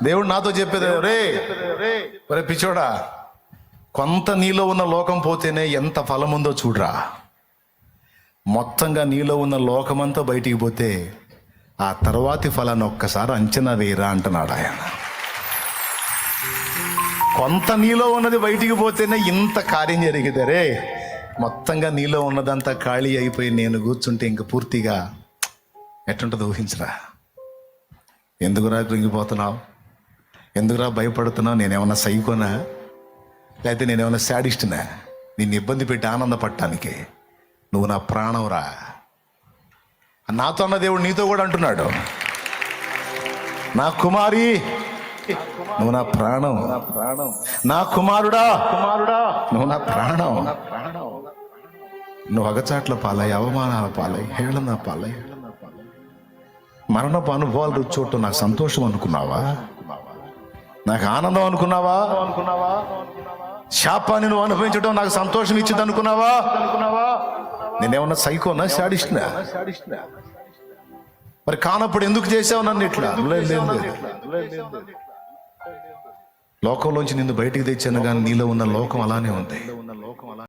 దేవుడు నాతో చెప్పేది, రే రే పిచ్చోడా, కొంత నీలో ఉన్న లోకం పోతేనే ఎంత ఫలం ఉందో చూడరా. మొత్తంగా నీలో ఉన్న లోకమంతా బయటికి పోతే ఆ తర్వాతి ఫలాన్ని ఒక్కసారి అంచనా వేయరా అంటున్నాడు ఆయన. కొంత నీలో ఉన్నది బయటికి పోతేనే ఇంత కార్యం జరిగితే, రే మొత్తంగా నీలో ఉన్నదంతా ఖాళీ అయిపోయి నేను కూర్చుంటే ఇంక పూర్తిగా ఎట్టుంటుంది ఊహించరా. ఎందుకురా కృంగిపోతున్నావు, ఎందుకురా భయపడుతున్నావు? నేనేమన్నా సైకోనా, లేకపోతే నేనేమన్నా శాడిస్టునా నిన్ను ఇబ్బంది పెట్టి ఆనందపడటానికి? నువ్వు నా ప్రాణంరా. నాతో అన్న దేవుడు నీతో కూడా అంటున్నాడు, నా కుమారి నువ్వు నా ప్రాణం, నా కుమారుడా నువ్వు నా ప్రాణం. నువ్వు అగచాట్ల పాలై, అవమానాల పాలై, హేళన పాలై, మరణపు అనుభవాలు రుచి చూడటం నాకు సంతోషం అనుకున్నావా? నాకు ఆనందం అనుకున్నావా? శాపాన్ని నువ్వు అనుభవించడం నాకు సంతోషం ఇచ్చింది అనుకున్నావా? నేనేమన్నా సైకోనా, శాడిస్ట్నా? మరి కానప్పుడు ఎందుకు చేసావు నన్ను ఇట్లా? లోకంలోంచి నిన్ను బయటికి తెచ్చాను కానీ నీలో ఉన్న లోకం అలానే ఉంది.